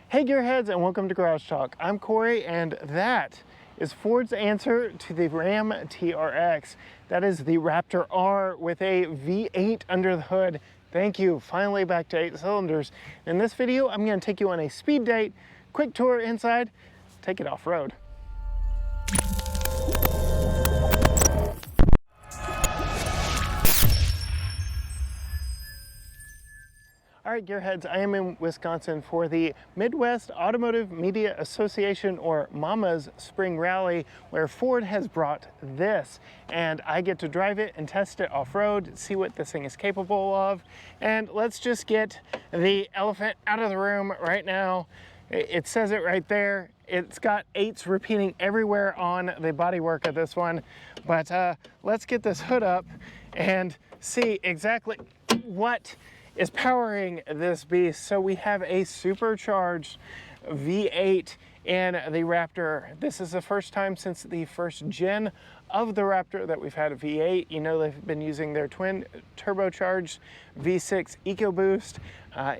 Hey gearheads, and welcome to Garage Talk. I'm Corey, and that is Ford's answer to the Ram TRX. That is the Raptor R with a V8 under the hood. Thank you, finally back to 8 cylinders. In this video, I'm gonna take you on a speed date, quick tour inside, take it off-road. All right, gearheads, I am in Wisconsin for the Midwest Automotive Media Association, or MAMA's Spring Rally, where Ford has brought this, and I get to drive it and test it off-road, see what this thing is capable of. And let's just get the elephant out of the room right now. It says it right there. It's got 8s repeating everywhere on the bodywork of this one. But let's get this hood up and see exactly what is powering this beast. So we have a supercharged V8 in the Raptor. This is the first time since the first gen of the Raptor that we've had a V8. You know, they've been using their twin turbocharged V6 EcoBoost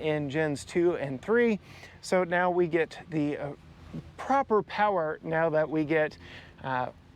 in gens 2 and 3. So now we get the proper power now that we get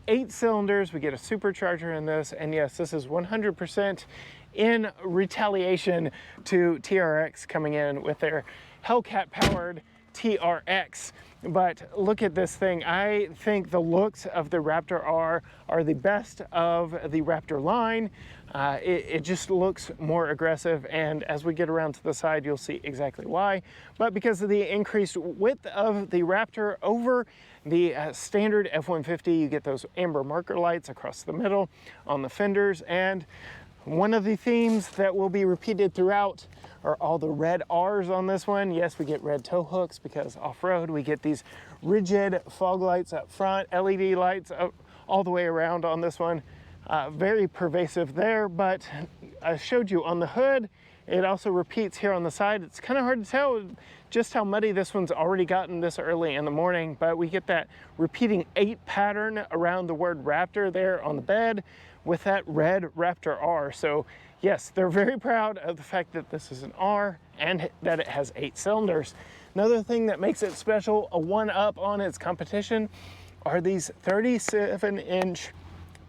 8 cylinders, we get a supercharger in this, and yes, this is 100% in retaliation to TRX coming in with their Hellcat powered TRX. But look at this thing. I think the looks of the Raptor R are the best of the Raptor line. It just looks more aggressive, and as we get around to the side, you'll see exactly why. But because of the increased width of the Raptor over the standard F-150, you get those amber marker lights across the middle on the fenders, and one of the themes that will be repeated throughout are all the red R's on this one. Yes, we get red tow hooks because off-road we get these rigid fog lights up front, LED lights up all the way around on this one. Very pervasive there, but I showed you on the hood. It also repeats here on the side. It's kind of hard to tell just how muddy this one's already gotten this early in the morning, but we get that repeating 8 pattern around the word Raptor there on the bed with that red Raptor R. So yes, they're very proud of the fact that this is an R and that it has 8 cylinders. Another thing that makes it special, a one-up on its competition, are these 37-inch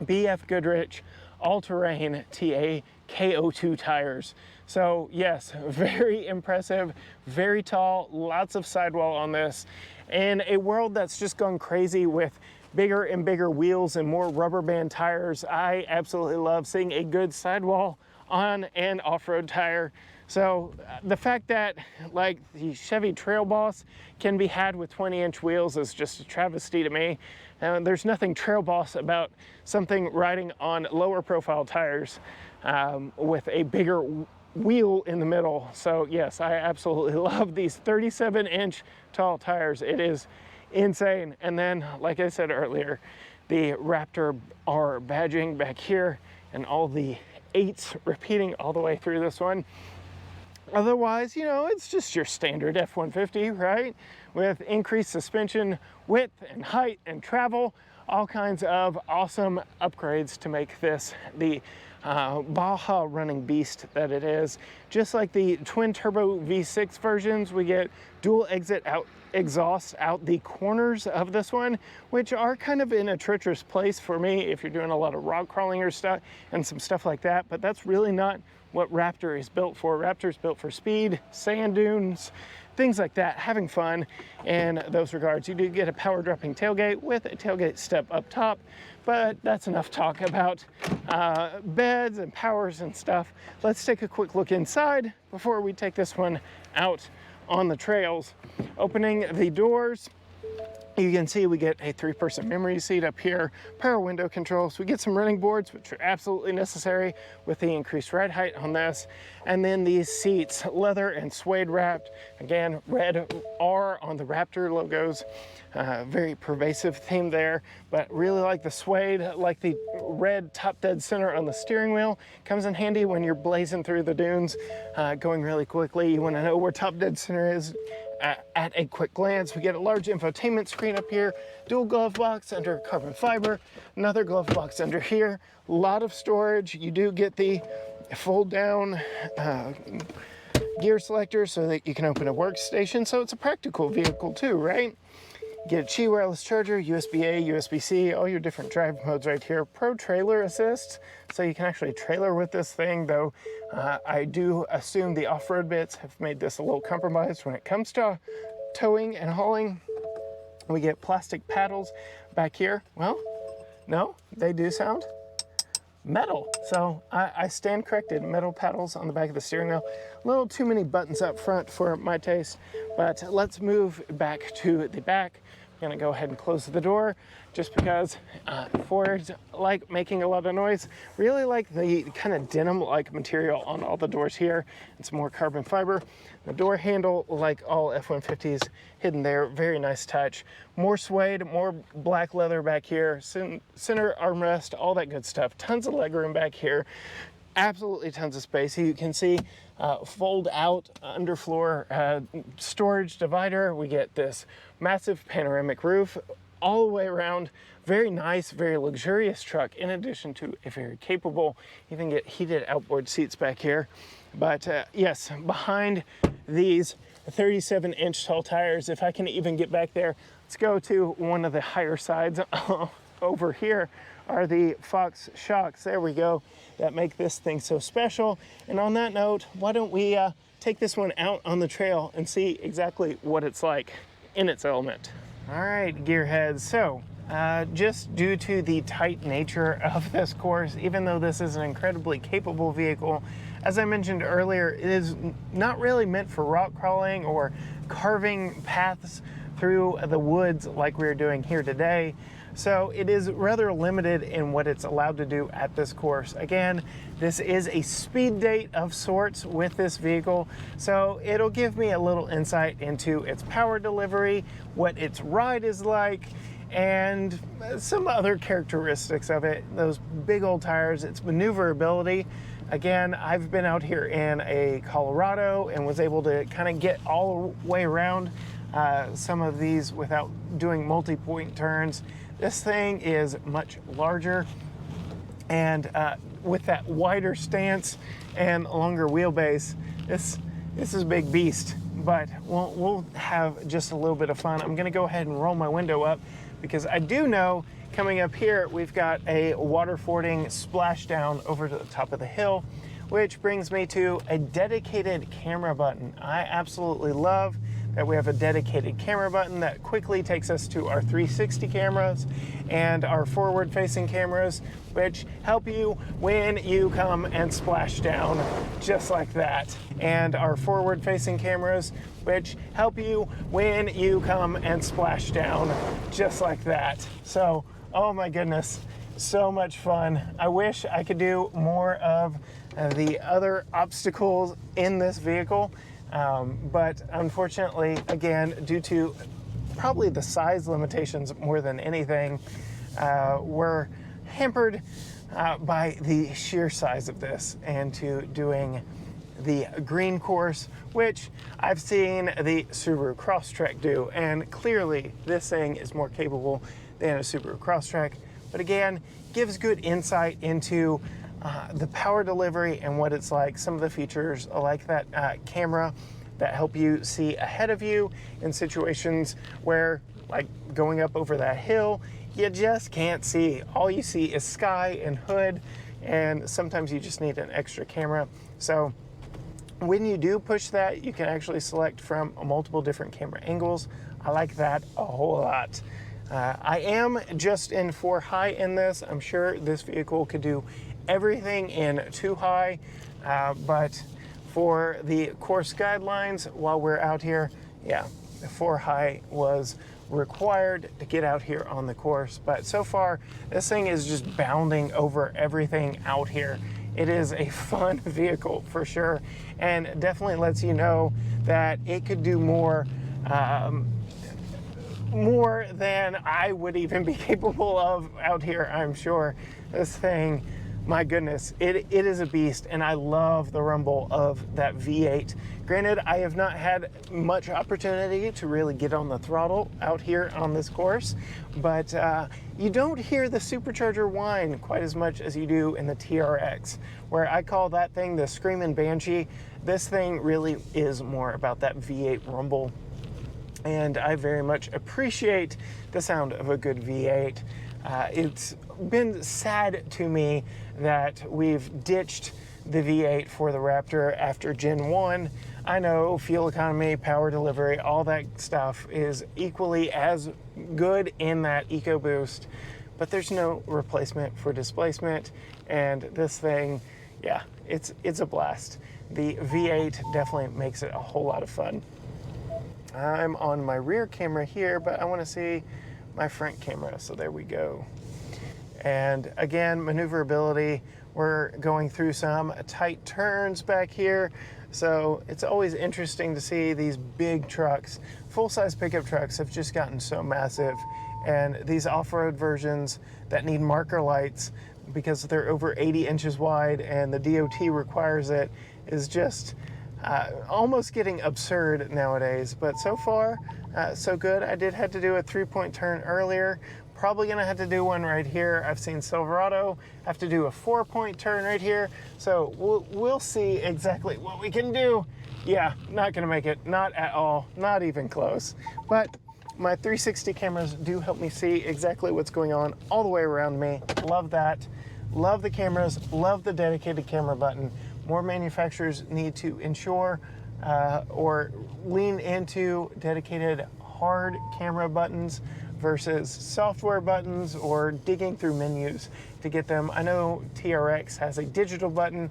BFGoodrich all-terrain TA KO2 tires. So yes, very impressive, very tall, lots of sidewall on this. In a world that's just gone crazy with bigger and bigger wheels and more rubber band tires, I absolutely love seeing a good sidewall on an off-road tire. So the fact that like the Chevy Trail Boss can be had with 20-inch wheels is just a travesty to me. And there's nothing Trail Boss about something riding on lower profile tires with a bigger wheel in the middle. So yes, I absolutely love these 37-inch tall tires. It is insane. And then, like I said earlier, the Raptor R badging back here and all the 8s repeating all the way through this one. Otherwise, you know, it's just your standard F-150, right? With increased suspension width and height and travel, all kinds of awesome upgrades to make this the Baja running beast that it is. Just like the twin turbo V6 versions, we get dual exit exhausts out the corners of this one, which are kind of in a treacherous place for me if you're doing a lot of rock crawling or stuff and some stuff like that, but that's really not what Raptor is built for. Raptor is built for speed, sand dunes, things like that, having fun in those regards. You do get a power dropping tailgate with a tailgate step up top, but that's enough talk about beds and powers and stuff. Let's take a quick look inside before we take this one out on the trails. Opening the doors, you can see we get a 3-person memory seat up here, power window controls. We get some running boards, which are absolutely necessary with the increased ride height on this. And then these seats, leather and suede wrapped. Again, red R on the Raptor logos. Very pervasive theme there, but really like the suede, like the red top dead center on the steering wheel. Comes in handy when you're blazing through the dunes, going really quickly. You want to know where top dead center is at a quick glance. We get a large infotainment screen up here, dual glove box under carbon fiber, another glove box under here, a lot of storage. You do get the fold down gear selector so that you can open a workstation. So it's a practical vehicle too, right? Get a Qi wireless charger, USB-A, USB-C, all your different drive modes right here. Pro trailer assist, so you can actually trailer with this thing, though I do assume the off-road bits have made this a little compromised when it comes to towing and hauling. We get plastic paddles back here. Well, no, they do sound metal. So I stand corrected, metal paddles on the back of the steering wheel. A little too many buttons up front for my taste, but let's move back to the back. I'm gonna go ahead and close the door just because Ford's like making a lot of noise. Really like the kind of denim-like material on all the doors here. It's more carbon fiber. The door handle, like all F-150s, hidden there, very nice touch. More suede, more black leather back here, center armrest, all that good stuff. Tons of legroom back here. Absolutely tons of space. You can see fold out underfloor storage divider. We get this massive panoramic roof all the way around. Very nice, very luxurious truck, in addition to a very capable. You can get heated outboard seats back here. But yes, behind these 37-inch tall tires, if I can even get back there, let's go to one of the higher sides. Over here are the Fox shocks. There we go. That make this thing so special. And on that note, why don't we take this one out on the trail and see exactly what it's like in its element. All right, gearheads. So just due to the tight nature of this course, even though this is an incredibly capable vehicle, as I mentioned earlier, it is not really meant for rock crawling or carving paths through the woods like we're doing here today. So it is rather limited in what it's allowed to do at this course. Again, this is a speed date of sorts with this vehicle, so it'll give me a little insight into its power delivery, what its ride is like, and some other characteristics of it. Those big old tires, its maneuverability. Again, I've been out here in a Colorado and was able to kind of get all the way around some of these without doing multi-point turns. This thing is much larger, and with that wider stance and longer wheelbase, this is a big beast. But we'll have just a little bit of fun. I'm gonna go ahead and roll my window up because I do know coming up here we've got a water fording splashdown over to the top of the hill, which brings me to a dedicated camera button. I absolutely love that we have a dedicated camera button that quickly takes us to our 360 cameras and our forward-facing cameras, which help you when you come and splash down just like that. And our forward-facing cameras, which help you when you come and splash down just like that. So, oh my goodness, so much fun. I wish I could do more of the other obstacles in this vehicle. But unfortunately, again, due to probably the size limitations more than anything, we're hampered by the sheer size of this, and to doing the green course, which I've seen the Subaru Crosstrek do, and clearly this thing is more capable than a Subaru Crosstrek, but again, gives good insight into the power delivery and what it's like. Some of the features like that camera that help you see ahead of you in situations where, like going up over that hill, you just can't see. All you see is sky and hood, and sometimes you just need an extra camera. So when you do push that, you can actually select from multiple different camera angles. I like that a whole lot. I am just in 4 high in this. I'm sure this vehicle could do everything in 2 high, but for the course guidelines while we're out here, yeah, 4 high was required to get out here on the course. But so far, this thing is just bounding over everything out here. It is a fun vehicle for sure, and definitely lets you know that it could do more than I would even be capable of out here, I'm sure. This thing, my goodness, it is a beast, and I love the rumble of that V8. Granted, I have not had much opportunity to really get on the throttle out here on this course, but you don't hear the supercharger whine quite as much as you do in the TRX, where I call that thing the screaming banshee. This thing really is more about that V8 rumble, and I very much appreciate the sound of a good V8. It's been sad to me that we've ditched the V8 for the Raptor after Gen 1. I know fuel economy, power delivery, all that stuff is equally as good in that EcoBoost, but there's no replacement for displacement, and this thing, yeah, it's a blast. The V8 definitely makes it a whole lot of fun. I'm on my rear camera here, but I want to see my front camera, so there we go. And again, maneuverability, we're going through some tight turns back here, so it's always interesting to see these big trucks. Full-size pickup trucks have just gotten so massive, and these off-road versions that need marker lights because they're over 80 inches wide and the DOT requires it is just almost getting absurd nowadays. But so far, so good. I did have to do a 3-point turn earlier. Probably gonna have to do one right here. I've seen Silverado have to do a 4-point turn right here. So we'll see exactly what we can do. Yeah, not gonna make it, not at all, not even close. But my 360 cameras do help me see exactly what's going on all the way around me. Love that. Love the cameras, love the dedicated camera button. More manufacturers need to ensure or lean into dedicated hard camera buttons versus software buttons or digging through menus to get them. I know TRX has a digital button.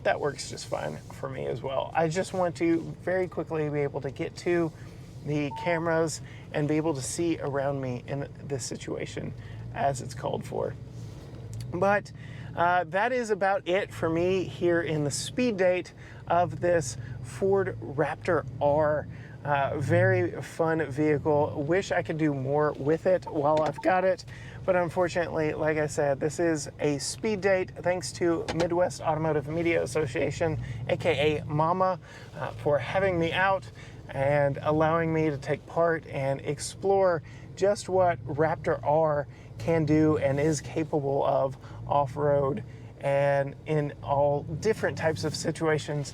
That works just fine for me as well. I just want to very quickly be able to get to the cameras and be able to see around me in this situation as it's called for. But that is about it for me here in the speed date of this Ford Raptor R. Very fun vehicle. Wish I could do more with it while I've got it, but unfortunately, like I said, this is a speed date thanks to Midwest Automotive Media Association, aka MAMA, for having me out and allowing me to take part and explore just what Raptor R can do and is capable of off-road and in all different types of situations,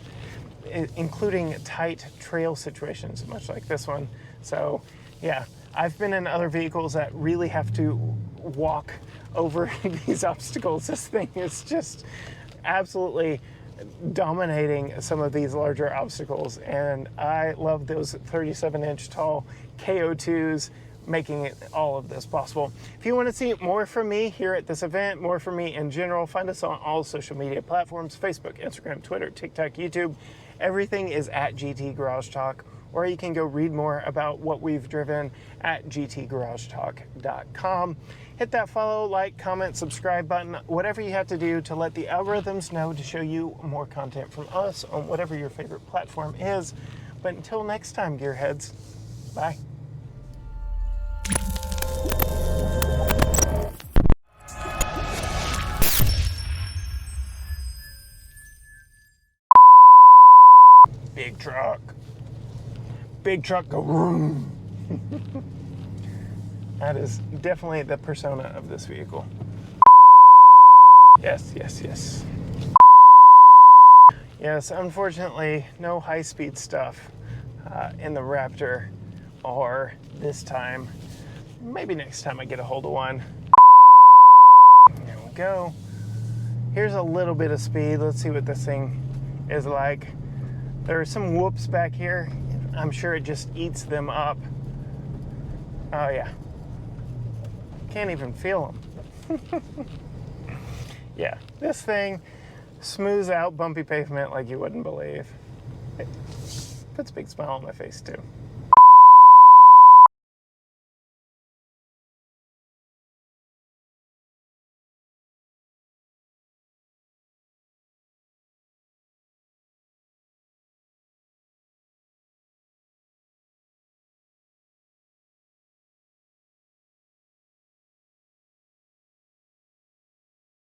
including tight trail situations, much like this one. So yeah, I've been in other vehicles that really have to walk over these obstacles. This thing is just absolutely dominating some of these larger obstacles, and I love those 37-inch tall KO2s making it all of this possible. If you want to see more from me here at this event, more from me in general, find us on all social media platforms: Facebook, Instagram, Twitter, TikTok, YouTube. Everything is at GT Garage Talk, or you can go read more about what we've driven at gtgaragetalk.com. Hit that follow, like, comment, subscribe button, whatever you have to do to let the algorithms know to show you more content from us on whatever your favorite platform is. But until next time, gearheads, bye. Big truck. Big truck go vroom. That is definitely the persona of this vehicle. Yes, yes, yes. Yes, unfortunately, no high-speed stuff in the Raptor R this time. Maybe next time I get a hold of one. There we go. Here's a little bit of speed. Let's see what this thing is like. There are some whoops back here. I'm sure it just eats them up. Oh yeah. Can't even feel them. Yeah, this thing smooths out bumpy pavement like you wouldn't believe. It puts a big smile on my face too.